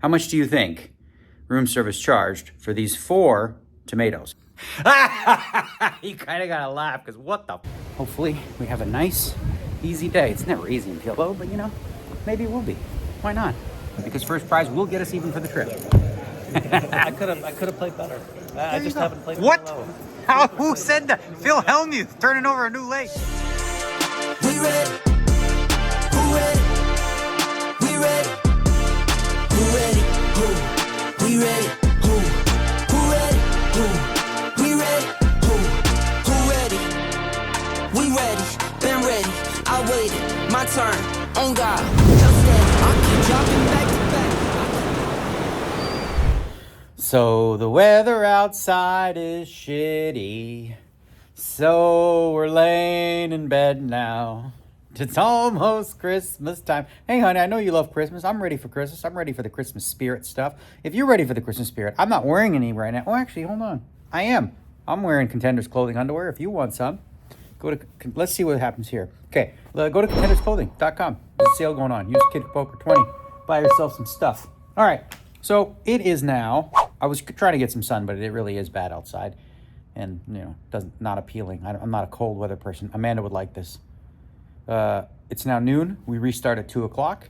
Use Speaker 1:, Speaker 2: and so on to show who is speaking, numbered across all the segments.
Speaker 1: How much do you think room service charged for these 4 tomatoes? You kind of got to laugh because what the... Hopefully we have a nice, easy day. It's never easy in PLO, but you know, maybe it will be. Why not? Because first prize will get us even for the trip.
Speaker 2: I could have played better. I just haven't played
Speaker 1: what?
Speaker 2: PLO.
Speaker 1: Who said that? Phil Hellmuth turning over a new lake.
Speaker 3: We ready? Who ready? We ready? Who ready? Who? We ready? Who? Who ready? Who? We ready? Who? Who ready? We ready. Been ready. I waited. My turn. On God. Just steady. I keep dropping back to back.
Speaker 1: So the weather outside is shitty. So we're laying in bed now. It's almost Christmas time. Hey, honey, I know you love Christmas. I'm ready for Christmas. I'm ready for the Christmas spirit stuff. If you're ready for the Christmas spirit, I'm not wearing any right now. Oh, actually, hold on. I am. I'm wearing Contenders clothing underwear. If you want some, go to. Let's see what happens here. Okay, go to contendersclothing.com. There's a sale going on. Use Kid Poker 20. Buy yourself some stuff. All right. So it is now. I was trying to get some sun, but it really is bad outside. And, you know, not appealing. I'm not a cold weather person. Amanda would like this. It's now noon. We restart at 2 o'clock.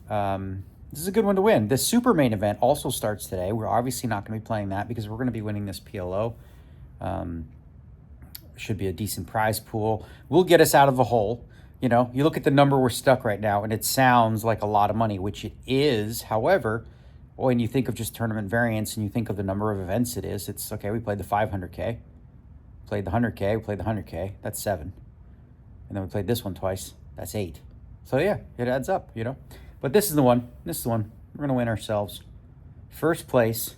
Speaker 1: This is a good one to win. The super main event also starts today. We're obviously not going to be playing that because we're going to be winning this PLO. Should be a decent prize pool. Will get us out of a hole. You know, you look at the number we're stuck right now, and it sounds like a lot of money, which it is. However, when you think of just tournament variance and you think of the number of events it is, it's okay. We played the 500K, played the 100K, we played the 100K. That's 7. And then we played this one twice. That's 8. So yeah, it adds up, you know. But this is the one. This is the one. We're going to win ourselves first place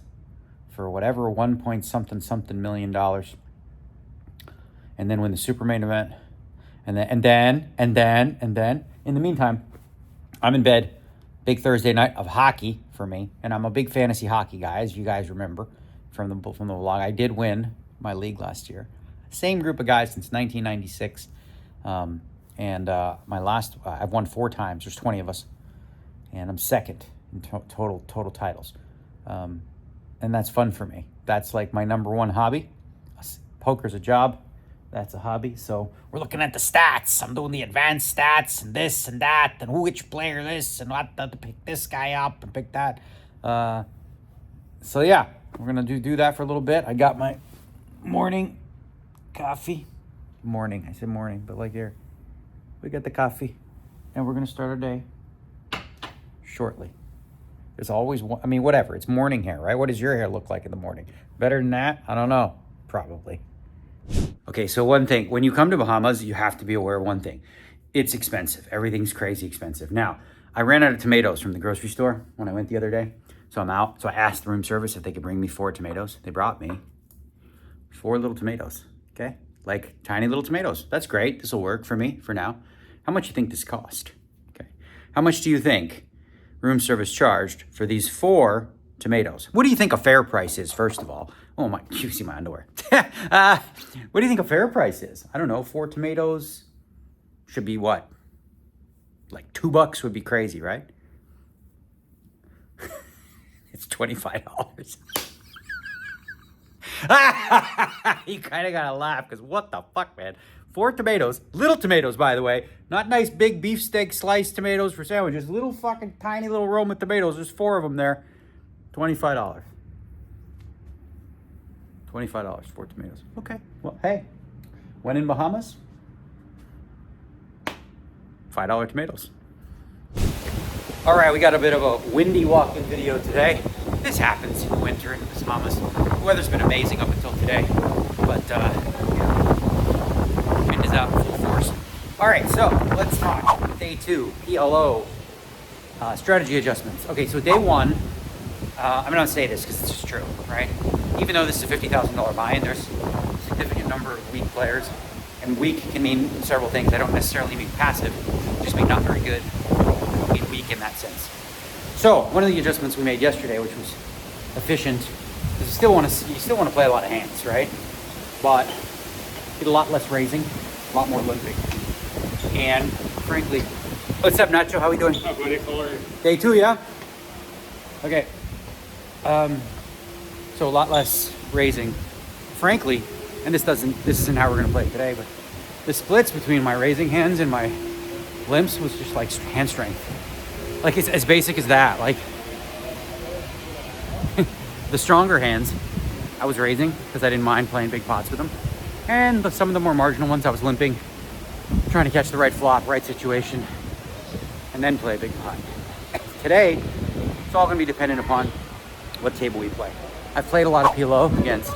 Speaker 1: for whatever 1 point something million dollars. And then win the super main event. And then in the meantime, I'm in bed. Big Thursday night of hockey for me. And I'm a big fantasy hockey guy, as you guys remember from the vlog. I did win my league last year. Same group of guys since 1996. My last, I've won 4 times. There's 20 of us. And I'm second in total titles. And that's fun for me. That's like my number one hobby. Poker's a job. That's a hobby. So we're looking at the stats. I'm doing the advanced stats and this and that and which player this and what to pick this guy up and pick that. So yeah, we're going to do that for a little bit. I got my morning coffee. Morning. I said morning, but like here. We got the coffee. And we're going to start our day shortly. There's always one. I mean, whatever. It's morning hair, right? What does your hair look like in the morning? Better than that? I don't know. Probably. Okay, so one thing. When you come to Bahamas, you have to be aware of one thing. It's expensive. Everything's crazy expensive. Now, I ran out of tomatoes from the grocery store when I went the other day. So I'm out. So I asked the room service if they could bring me 4 tomatoes. They brought me 4 little tomatoes. Okay? Like tiny little tomatoes. That's great. This will work for me for now. How much do you think this cost? Okay. How much do you think room service charged for these 4 tomatoes? What do you think a fair price is, first of all? Oh my, you see my underwear. What do you think a fair price is? I don't know, 4 tomatoes should be what? Like $2 would be crazy, right? It's $25. You kind of got to laugh because what the fuck, man? 4 tomatoes, little tomatoes, by the way. Not nice big beefsteak sliced tomatoes for sandwiches. Little fucking tiny little Roma tomatoes. There's 4 of them there. $25. $25 for tomatoes. Okay. Well, hey, when in Bahamas, $5 tomatoes. All right, we got a bit of a windy walk-in video today. This happens in the winter in the Bahamas. The weather's been amazing up until today, but wind is out in full force. All right, so let's talk day 2, PLO, strategy adjustments. Okay, so day 1, I'm going to say this because it's just true, right? Even though this is a $50,000 buy-in, there's a significant number of weak players. And weak can mean several things. I don't necessarily mean passive, just mean not very good. I mean weak in that sense. So one of the adjustments we made yesterday, which was efficient, is you still want to play a lot of hands, right? But get a lot less raising, a lot more limping. And frankly, what's up, Nacho? How we doing?
Speaker 4: How good, Fuller?
Speaker 1: Day 2, yeah? Okay. So a lot less raising, frankly, and this isn't how we're gonna play today, but the splits between my raising hands and my limps was just like hand strength. Like it's as basic as that. Like the stronger hands, I was raising because I didn't mind playing big pots with them. And some of the more marginal ones, I was limping, trying to catch the right flop, right situation, and then play a big pot. Today, it's all gonna be dependent upon what table we play. I've played a lot of PLO against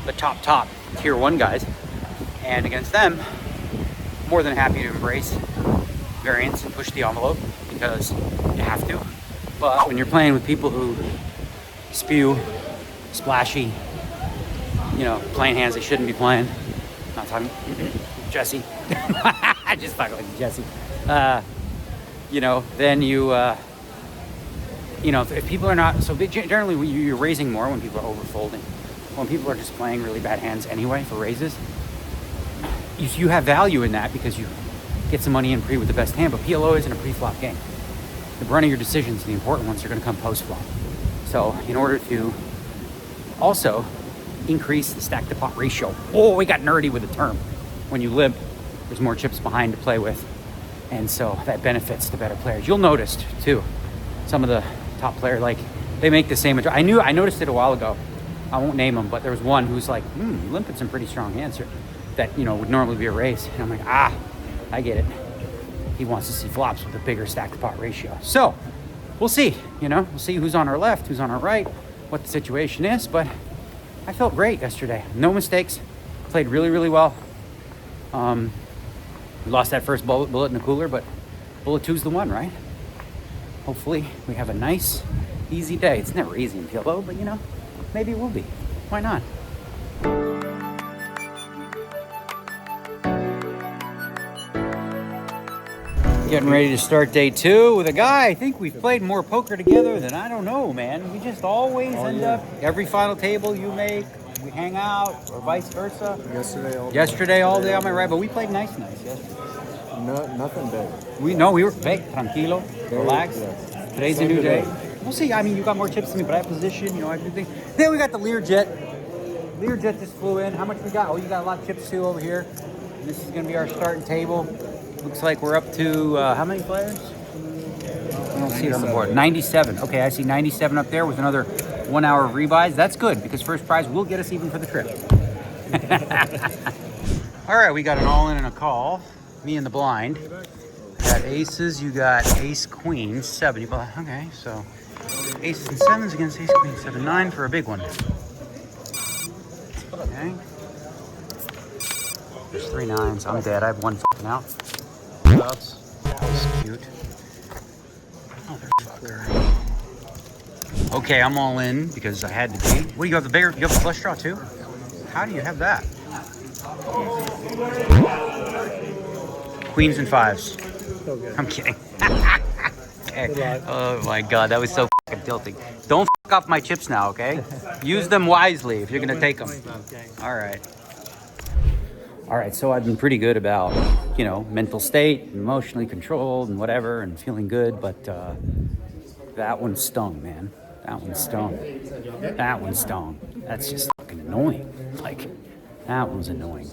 Speaker 1: the top tier 1 guys, and against them, more than happy to embrace variance and push the envelope because you have to. But when you're playing with people who spew, splashy, you know, playing hands they shouldn't be playing, not talking Jesse, I just talking like Jesse, you know, then you know, if people are not, so generally you're raising more when people are overfolding. When people are just playing really bad hands anyway for raises, you have value in that because you get some money in pre with the best hand, but PLO isn't a pre-flop game. The brunt of your decisions, the important ones, are going to come post-flop. So in order to also increase the stack to pot ratio, oh, we got nerdy with the term. When you limp, there's more chips behind to play with, and so that benefits the better players. You'll notice too, some of the top player, like they make the same. I noticed it a while ago. I won't name them, but there was one who's like, limping some pretty strong hands here that, you know, would normally be a raise. And I'm like, I get it. He wants to see flops with a bigger stack to pot ratio. So we'll see, you know, we'll see who's on our left, who's on our right, what the situation is. But I felt great yesterday. No mistakes. Played really, really well. We lost that first bullet in the cooler, but bullet 2's the one, right? Hopefully we have a nice, easy day. It's never easy in PLO, but you know, maybe it will be. Why not? Getting ready to start day 2 with a guy. I think we've played more poker together than I don't know, man. We just always end up, every final table you make, we hang out, or vice versa. Yesterday all day on my right, but we played nice yesterday.
Speaker 4: No, nothing big.
Speaker 1: We were big, tranquilo, relaxed.
Speaker 4: Yes.
Speaker 1: Today's a new day. We'll see. I mean, you got more chips than me, but I have position, you know, everything. Then we got the Learjet. Learjet just flew in. How much we got? Oh, you got a lot of chips too over here. And this is going to be our starting table. Looks like we're up to, how many players? I don't see it on the board. 97. Okay, I see 97 up there with another 1 hour of rebuys. That's good because first prize will get us even for the trip. All right, we got an all-in and a call. Me and the blind. Got aces, you got ace, queen, 7. Okay, so aces and 7s against ace, queen, 7, 9 for a big one. Okay. There's 3 9s. I'm dead. I have 1 fucking out. Ups. That was cute. Motherfucker. Okay, I'm all in because I had to be. What do you have? You have a flush draw too? How do you have that? Queens and 5s.
Speaker 2: Okay.
Speaker 1: I'm kidding. Okay. Oh my god, that was so fucking tilting. Don't fuck off my chips now, okay? Use them wisely if you're gonna take them. All right. All right, so I've been pretty good about, you know, mental state, emotionally controlled and whatever, and feeling good, but that one stung, man. That one stung. That one stung. That's just fucking annoying. Like, that one's annoying.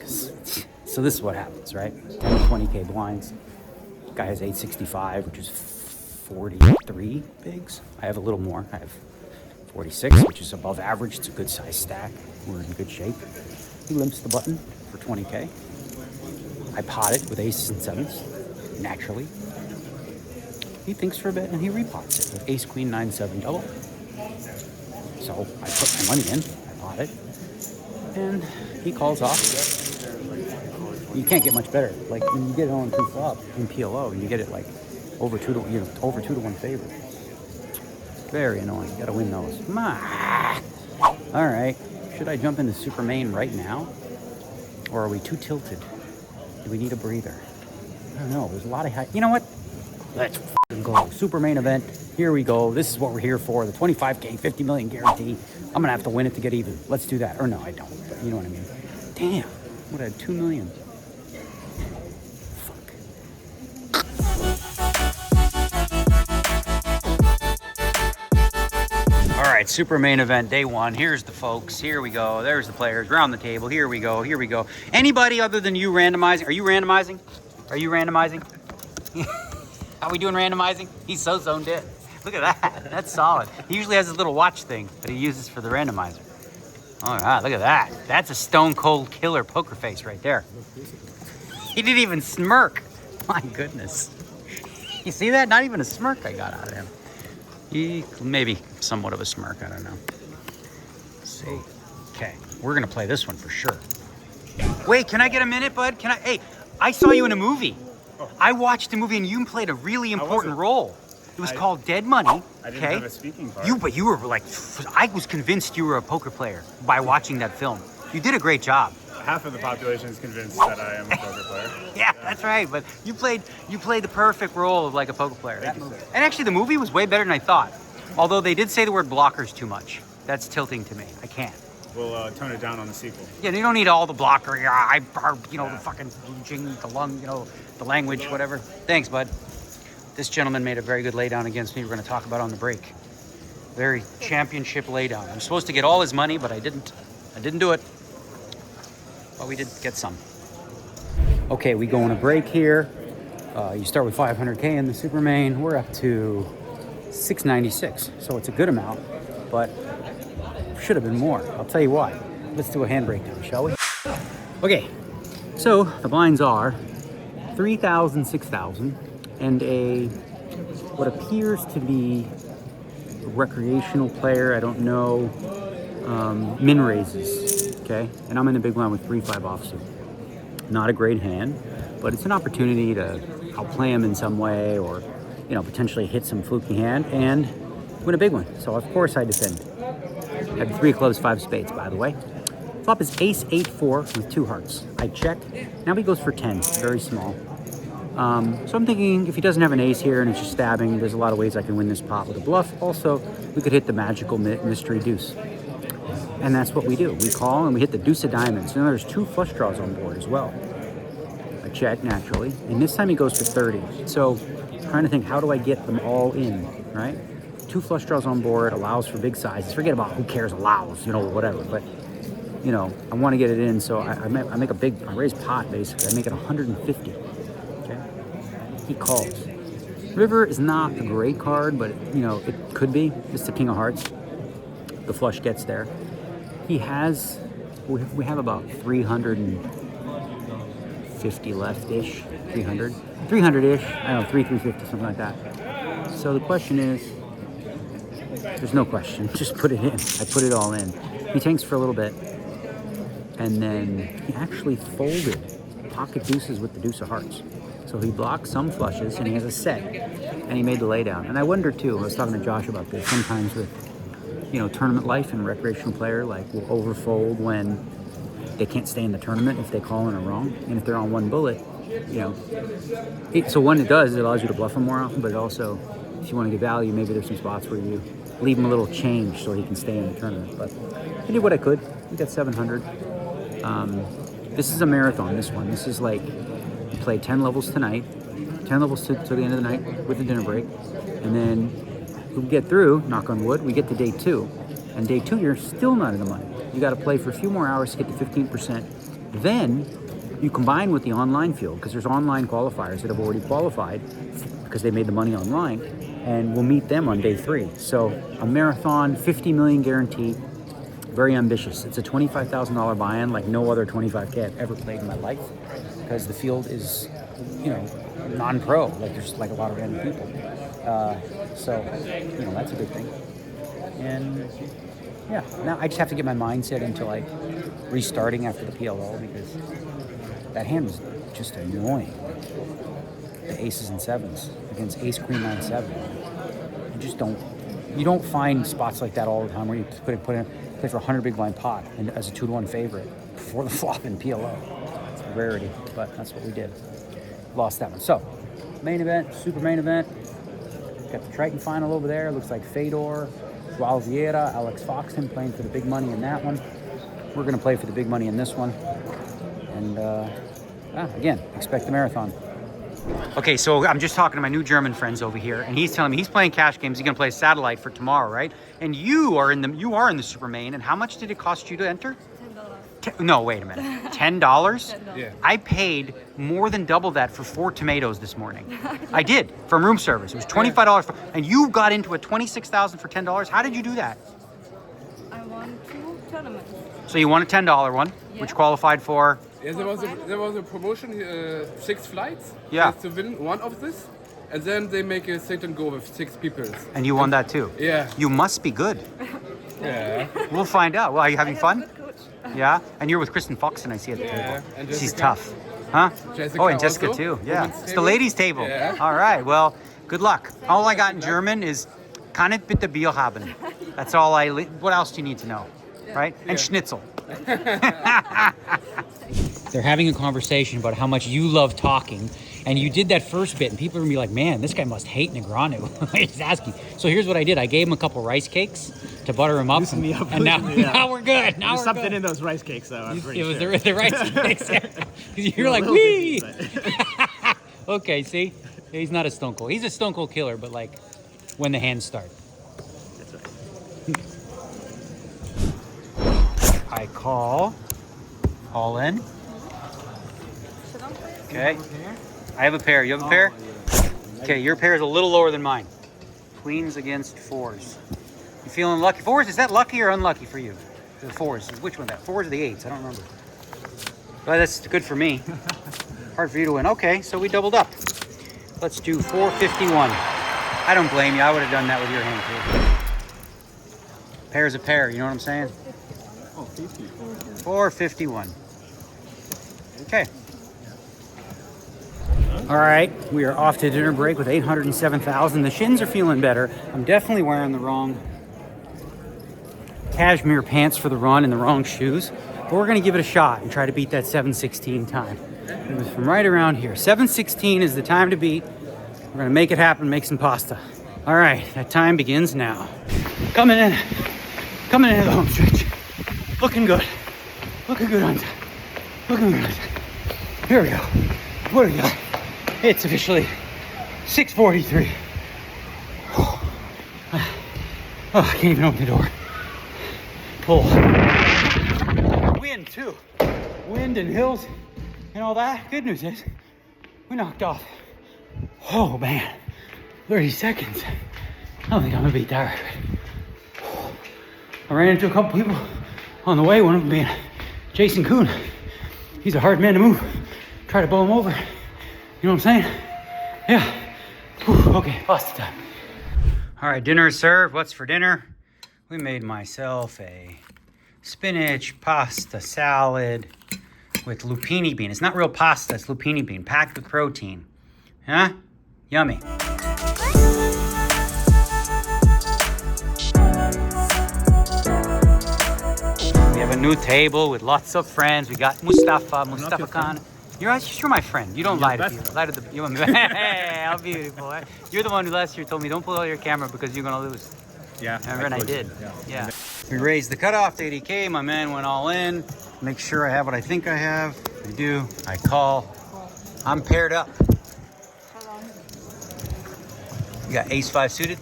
Speaker 1: So this is what happens, right? 10 to 20K blinds. Guy has 865, which is 43 bigs. I have a little more. I have 46, which is above average. It's a good size stack. We're in good shape. He limps the button for 20K. I pot it with aces and 7s, naturally. He thinks for a bit and he repots it with ace, queen, 9, 7 double. So I put my money in, I pot it, and he calls off. You can't get much better. Like when you get it on 2 flop in PLO, and you get it like over 2 to 1 favor. Very annoying. You gotta win those. All right. Should I jump into super main right now? Or are we too tilted? Do we need a breather? I don't know. There's a lot of high. You know what? Let's fucking go. Super main event. Here we go. This is what we're here for. The 25K, 50 million guarantee. I'm going to have to win it to get even. Let's do that. Or no, I don't. But you know what I mean. Damn. Would have had 2 million. Fuck. right, super main event, day one. Here's the folks. Here we go. There's the players. We're on the table. Here we go. Here we go. Anybody other than you randomizing? Are you randomizing? Are you randomizing? How we doing randomizing? He's so zoned in. Look at that. That's solid. He usually has his little watch thing that he uses for the randomizer. All right, look at that. That's a stone cold killer poker face right there. He didn't even smirk. My goodness. You see that? Not even a smirk I got out of him. Maybe somewhat of a smirk, I don't know. Let's see. Okay, we're gonna play this one for sure. Wait, can I get a minute, bud? Hey, I saw you in a movie. I watched a movie and you played a really important role. It was called Dead Money.
Speaker 5: I didn't have a speaking part.
Speaker 1: But you were like, I was convinced you were a poker player by watching that film. You did a great job.
Speaker 5: Half of the population is convinced that I am a poker player.
Speaker 1: Yeah, that's right. But you played the perfect role of like a poker player. That movie. And actually, the movie was way better than I thought. Although they did say the word blockers too much. That's tilting to me. I can't.
Speaker 5: We'll tone it down on the sequel.
Speaker 1: Yeah, you don't need all the blocker. The fucking jing, the lung, the language, whatever. Thanks, bud. This gentleman made a very good laydown against me. We're going to talk about on the break. Very championship laydown. I'm supposed to get all his money, but I didn't. I didn't do it. But we did get some. Okay, we go on a break here. You start with 500K in the super main. We're up to 696, so it's a good amount, but should have been more. I'll tell you why. Let's do a hand breakdown, shall we? Okay, so the blinds are 3,000, 6,000, and what appears to be a recreational player. I don't know. Min raises, okay? And I'm in the big blind with 3-5 offsuit. Not a great hand, but it's an opportunity to outplay him in some way, or potentially hit some fluky hand and win a big one. So of course I defend. I have 3 clubs, 5 spades, by the way. Flop is ace 8-4 with 2 hearts. I check. Now he goes for 10, very small. So I'm thinking if he doesn't have an ace here and it's just stabbing, there's a lot of ways I can win this pot with a bluff. Also, we could hit the magical mystery deuce. And that's what we do. We call and we hit the deuce of diamonds. Now there's 2 flush draws on board as well. I check naturally, and this time he goes for 30. So I'm trying to think, how do I get them all in, right? 2 flush draws on board allows for big sizes. Forget about who cares allows, whatever. But I want to get it in, so I make I raise pot basically. I make it 150. Okay. He calls. River is not a great card, but it could be. It's the king of hearts. The flush gets there. We have about 350 left-ish, 300-ish, I don't know, 350, something like that. So the question is, there's no question, just put it in. I put it all in. He tanks for a little bit, and then he actually folded pocket deuces with the deuce of hearts. So he blocked some flushes, and he has a set, and he made the laydown. And I wonder too, I was talking to Josh about this, sometimes with tournament life and recreational player will overfold when they can't stay in the tournament if they call in a wrong, and if they're on one bullet, so when it does, it allows you to bluff them more often, but it also, if you want to get value, maybe there's some spots where you leave him a little change so he can stay in the tournament. But I did what I could. We got 700. This is a marathon, this one. This is like, we play 10 levels tonight, 10 levels to the end of the night with the dinner break, and then we get through, knock on wood, we get to day 2. And day 2, you're still not in the money. You got to play for a few more hours to get to 15%. Then you combine with the online field, because there's online qualifiers that have already qualified because they made the money online, and we'll meet them on day 3. So a marathon, 50 million guaranteed, very ambitious. It's a $25,000 buy-in like no other 25K I've ever played in my life, because the field is, non-pro, there's a lot of random people. So, that's a good thing. And yeah, now I just have to get my mindset into restarting after the PLO, because that hand was just annoying. The aces and sevens against ace, queen, 9, 7. You don't find spots like that all the time where you play for 100 big blind pot and as a 2-1 favorite before the flop in PLO. It's a rarity, but that's what we did. Lost that one. So, main event, super main event. Got the Triton final over there. Looks like Fedor, Joao Vieira, Alex Foxton playing for the big money in that one. We're going to play for the big money in this one. And, again, expect the marathon. Okay, so I'm just talking to my new German friends over here, and he's telling me he's playing cash games. He's gonna play satellite for tomorrow, right? And you are in the super main. And how much did it cost you to enter? No, wait a minute. $10?
Speaker 4: Yeah.
Speaker 1: I paid more than double that for 4 tomatoes this morning. I did, from room service. It was $25 and you got into a $26,000 for $10. How did you do that?
Speaker 6: I won 2 tournaments.
Speaker 1: So you won a $10 one, which qualified for?
Speaker 4: Yeah, there was a promotion, 6 flights.
Speaker 1: Yeah.
Speaker 4: To win one of this, and then they make a sit and go with 6 people.
Speaker 1: And you won that too?
Speaker 4: Yeah.
Speaker 1: You must be good.
Speaker 4: Yeah.
Speaker 1: We'll find out. Well, are you having fun?
Speaker 6: Good coach.
Speaker 1: Yeah? And you're with Kristen Foxen, I see at the
Speaker 4: Yeah,
Speaker 1: table.
Speaker 4: and
Speaker 1: She's
Speaker 4: Jessica.
Speaker 1: tough. Huh?
Speaker 4: Jessica
Speaker 1: Oh, and Jessica
Speaker 4: also.
Speaker 1: too. Yeah.
Speaker 4: Women's
Speaker 1: It's the
Speaker 4: table.
Speaker 1: ladies' table.
Speaker 4: Yeah.
Speaker 1: All right. Well, good luck. All I got in German is kann ich bitte Bier haben? That's all what else do you need to know? Right? And schnitzel. They're having a conversation about how much you love talking, and you did that first bit, and people are gonna be like, man, this guy must hate Negreanu. He's asking. So here's what I did. I gave him a couple rice cakes to butter him up,
Speaker 2: Loosen me up,
Speaker 1: and now,
Speaker 2: loosen me up.
Speaker 1: now we're good. Now
Speaker 2: There's
Speaker 1: we're
Speaker 2: something
Speaker 1: good.
Speaker 2: in those rice cakes, though. I'm pretty
Speaker 1: It was
Speaker 2: sure.
Speaker 1: the rice cakes. Because you're
Speaker 2: a
Speaker 1: like,
Speaker 2: little
Speaker 1: wee.
Speaker 2: busy,
Speaker 1: Okay, see? He's not a stone cold. He's a stone cold killer, but like when the hands start.
Speaker 2: That's right.
Speaker 1: I call. All in. Okay. I have a pair. You have a pair? Okay, your pair is a little lower than mine. Queens against 4s. You feeling lucky? 4s, is that lucky or unlucky for you? The 4s. Which one? That 4s or the 8s? I don't remember. Well, that's good for me. Hard for you to win. Okay, so we doubled up. Let's do 451. I don't blame you. I would have done that with your hand too. Pair's a pair, you know what I'm saying?
Speaker 4: Oh, 50.
Speaker 1: 451. Okay. All right, we are off to dinner break with 807,000. The shins are feeling better. I'm definitely wearing the wrong cashmere pants for the run and the wrong shoes, but we're gonna give it a shot and try to beat that 7:16 time. It was from right around here. 7:16 is the time to beat. We're gonna make it happen, make some pasta. All right, that time begins now. Coming in the home stretch. Looking good. Looking good on time. Looking good on time. Here we go. What do we got? It's officially 6:43. Oh, I can't even open the door. Pull. Wind too. Wind and hills and all that. Good news is we knocked off. Oh man, 30 seconds. I don't think I'm gonna beat that record. I ran into a couple people on the way, one of them being Jason Kuhn. He's a hard man to move. Try to blow him over. You know what I'm saying? Yeah. Whew, okay, pasta time. All right, dinner is served. What's for dinner? We made myself a spinach pasta salad with lupini bean. It's not real pasta, it's lupini bean, packed with protein. Huh? Yummy. We have a new table with lots of friends. We got Mustafa Khan. You're my friend. You don't lie to people. Lie to the. Hey, how beautiful. Eh? You're the one who last year told me don't pull out your camera because you're gonna lose.
Speaker 5: Yeah.
Speaker 1: Remember, and I
Speaker 5: told you.
Speaker 1: did. Yeah. We raised the cutoff to 80K. My man went all in. Make sure I have what I think I have. I do. I call. I'm paired up. We got ace 5 suited.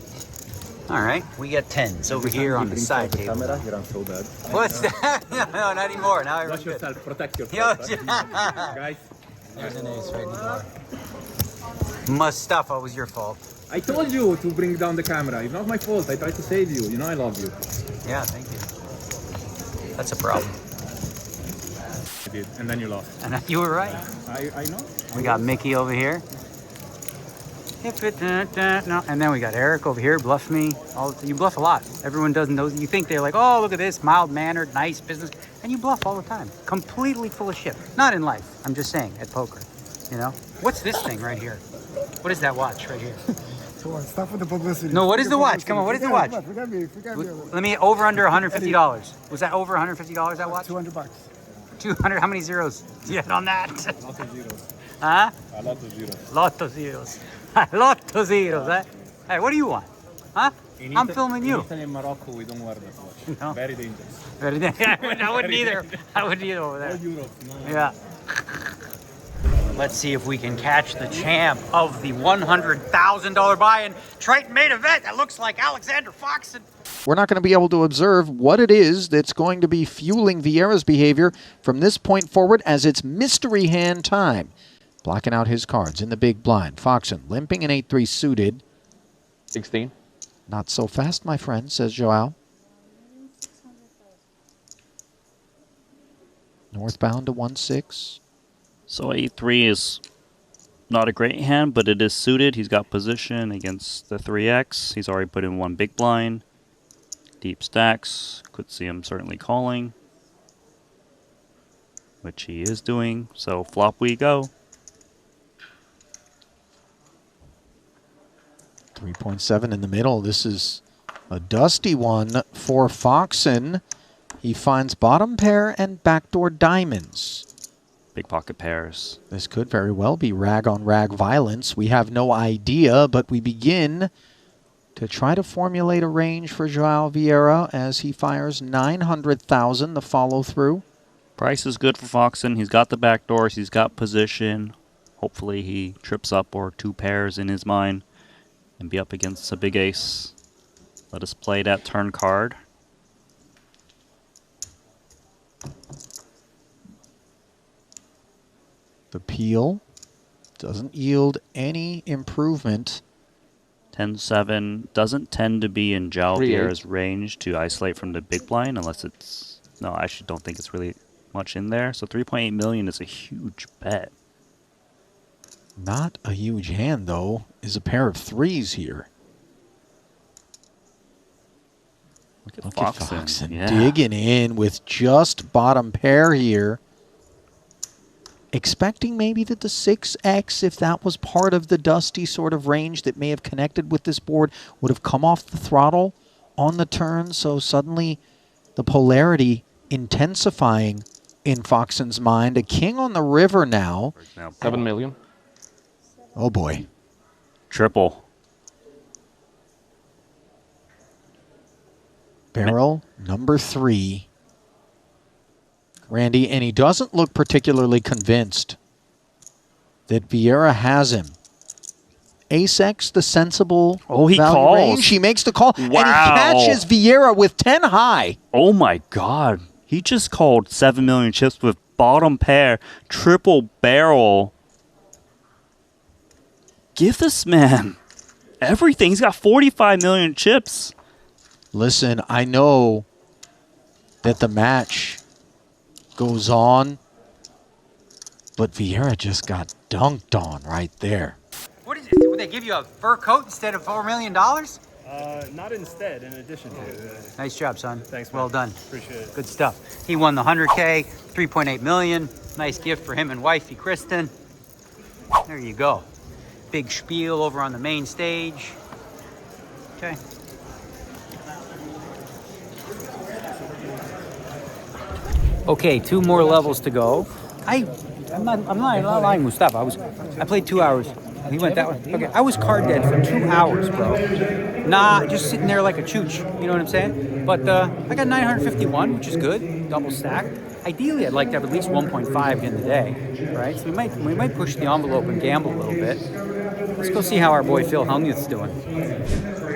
Speaker 1: All right. We got 10s over here on the side table.
Speaker 4: Camera, you're on so bad.
Speaker 1: What's that? No, not anymore. Now
Speaker 4: Watch
Speaker 1: everyone's good.
Speaker 4: yourself, protect
Speaker 1: Yo,
Speaker 4: yourself. Guys,
Speaker 1: there's an ace right in the door. Mustafa, was your fault.
Speaker 4: I told you to bring down the camera. It's not my fault. I tried to save you. You know I love you.
Speaker 1: Yeah, thank you. That's a problem.
Speaker 5: I did, and then you lost.
Speaker 1: And you were right.
Speaker 5: I know.
Speaker 1: We got Mickey over here. No. And then we got Eric over here, bluff me. You bluff a lot. Everyone doesn't know. You think they're like, oh, look at this, mild-mannered, nice business. And you bluff all the time. Completely full of shit. Not in life. I'm just saying, at poker. You know? What's this thing right here? What is that watch right here?
Speaker 7: Stop with the publicity.
Speaker 1: No, what is the watch? Come on, what is the watch?
Speaker 7: Forget me.
Speaker 1: Let me over under $150. Was that over $150 that watch?
Speaker 7: $200.
Speaker 1: 200. How many zeros do you had on that?
Speaker 4: A lot of zeros.
Speaker 1: Huh?
Speaker 4: A lot of zeros.
Speaker 1: Lot of zeros. Lot of zeros, eh? Hey, what do you want? Huh? I'm filming you.
Speaker 4: In Morocco, we don't wear that watch.
Speaker 1: No.
Speaker 4: Very dangerous.
Speaker 1: I wouldn't either. I wouldn't either over there.
Speaker 4: All Europe, no.
Speaker 1: Yeah. Let's see if we can catch the champ of the $100,000 buy-in Triton main event. That looks like Alexander Foxen.
Speaker 8: We're not going to be able to observe what it is that's going to be fueling Vieira's behavior from this point forward, as it's mystery hand time. Blocking out his cards in the big blind. Foxen limping an 8-3 suited.
Speaker 9: 16.
Speaker 8: Not so fast, my friend, says Joao. Northbound to 1-6.
Speaker 10: So 8-3 is not a great hand, but it is suited. He's got position against the 3X. He's already put in one big blind. Deep stacks. Could see him certainly calling, which he is doing. So flop we go.
Speaker 8: 3.7 in the middle. This is a dusty one for Foxen. He finds bottom pair and backdoor diamonds.
Speaker 10: Big pocket pairs.
Speaker 8: This could very well be rag-on-rag violence. We have no idea, but we begin to try to formulate a range for Joao Vieira as he fires 900,000, the follow-through.
Speaker 10: Price is good for Foxen. He's got the backdoors. He's got position. Hopefully he trips up or two pairs in his mind and be up against a big ace. Let us play that turn card.
Speaker 8: The peel doesn't yield any improvement.
Speaker 10: 10-7 doesn't tend to be in Joao
Speaker 9: 3-8.
Speaker 10: Vieira's range to isolate from the big blind unless it's... No, I actually don't think it's really much in there. So 3.8 million is a huge bet.
Speaker 8: Not a huge hand, though, is a pair of threes here.
Speaker 10: Look
Speaker 8: Look
Speaker 10: at
Speaker 8: at Foxen
Speaker 10: Yeah.
Speaker 8: digging in with just bottom pair here. Expecting maybe that the 6X, if that was part of the dusty sort of range that may have connected with this board, would have come off the throttle on the turn. So suddenly the polarity intensifying in Foxen's mind. A king on the river now.
Speaker 9: 7 million.
Speaker 8: Oh boy.
Speaker 10: Triple.
Speaker 8: Barrel number 3. Randy, and he doesn't look particularly convinced that Vieira has him. Ace-X, the sensible
Speaker 10: he
Speaker 8: value
Speaker 10: calls.
Speaker 8: range. He makes the call, and he
Speaker 10: Wow.
Speaker 8: catches Vieira with 10 high.
Speaker 10: Oh my god. He just called 7 million chips with bottom pair, triple barrel. Give this man everything. He's got 45 million chips.
Speaker 8: Listen, I know that the match goes on, but Vieira just got dunked on right there.
Speaker 1: What is it? Would they give you a fur coat instead of $4 million?
Speaker 5: Not instead, in addition to.
Speaker 1: Nice job, son.
Speaker 5: Thanks, man.
Speaker 1: Well done.
Speaker 5: Appreciate it.
Speaker 1: Good stuff. He won the 100K, 3.8 million. Nice gift for him and wifey, Kristen. There you go. Big spiel over on the main stage. Okay. Okay, 2 more levels to go. I'm not lying, Mustafa. I played 2 hours. He went that way. Okay, I was card dead for 2 hours, bro. Nah, just sitting there like a chooch. You know what I'm saying? But I got 951, which is good. Double stack. Ideally, I'd like to have at least 1.5 in the day, right? So we might push the envelope and gamble a little bit. Let's go see how our boy Phil Hellmuth's doing.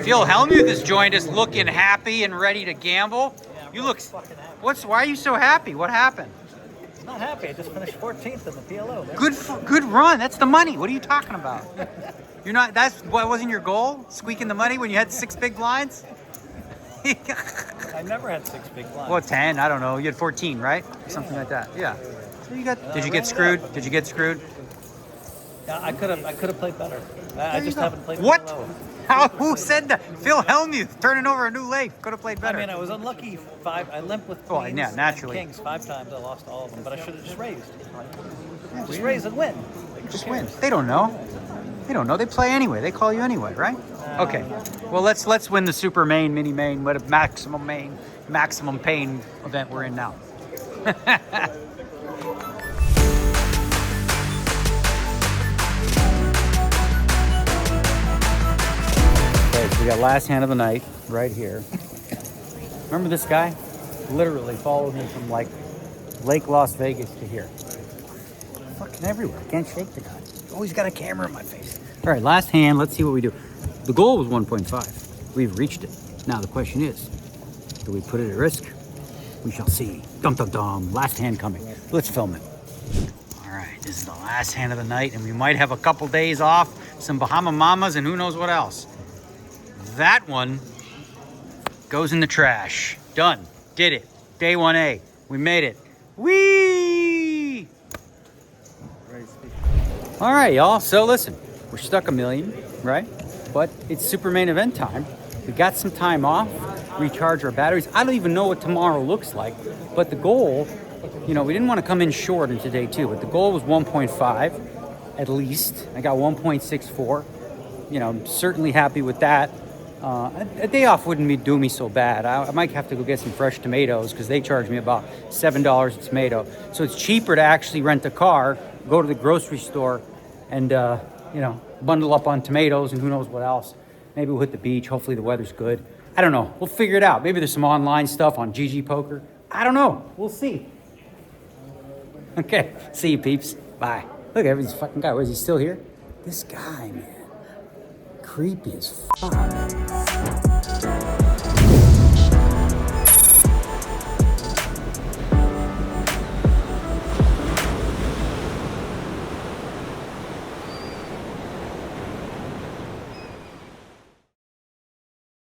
Speaker 1: Phil Hellmuth has joined us, looking happy and ready to gamble. You look. Why are you so happy? What happened?
Speaker 2: I'm not happy. I just finished 14th in the PLO. Man.
Speaker 1: Good run. That's the money. What are you talking about? You're not. That's what wasn't your goal? Squeaking the money when you had 6 big blinds?
Speaker 2: I never had 6 big blinds.
Speaker 1: Well, 10. I don't know. You had 14, right? Something like that. Yeah. So you got. Did you get screwed? Did you get screwed?
Speaker 2: Yeah, I could have played better. I just haven't played
Speaker 1: What?
Speaker 2: PLO.
Speaker 1: Who said that? Phil Hellmuth turning over a new leaf. Could have played better.
Speaker 2: I mean, I was unlucky. I limped with
Speaker 1: Oh,
Speaker 2: queens
Speaker 1: yeah, naturally.
Speaker 2: and kings 5 times. I lost all of them, but I should have just raised. Just raise and win.
Speaker 1: Just win. They don't know. They don't know. They play anyway. They call you anyway, right? Okay. Well, let's win the super main, mini main, what a maximum pain event we're in now. Okay, so we got last hand of the night right here. Remember this guy? Literally followed me from like Lake Las Vegas to here. fucking everywhere. I can't shake the guy. Always got a camera in my face. All right, last hand. Let's see what we do. The goal was 1.5. We've reached it. Now the question is, do we put it at risk? We shall see. Dum dum dum. Last hand coming. Let's film it. All right, this is the last hand of the night, and we might have a couple days off, some Bahama Mamas, and who knows what else. That one goes in the trash. Done. Did it. Day 1A. We made it. Whee! All right, y'all. So listen, we're stuck $1 million, right? But it's super main event time. We got some time off, recharge our batteries. I don't even know what tomorrow looks like, but the goal, you know, we didn't want to come in short into day 2, but the goal was 1.5 at least. I got 1.64. You know, I'm certainly happy with that. A day off wouldn't be do me so bad. I might have to go get some fresh tomatoes because they charge me about $7 a tomato. So it's cheaper to actually rent a car, go to the grocery store, and you know, bundle up on tomatoes and who knows what else. Maybe we'll hit the beach. Hopefully the weather's good. I don't know. We'll figure it out. Maybe there's some online stuff on GG Poker. I don't know. We'll see. Okay. See you, peeps. Bye. Look at this fucking guy. Is he still here? This guy, man. Creepy as fuck.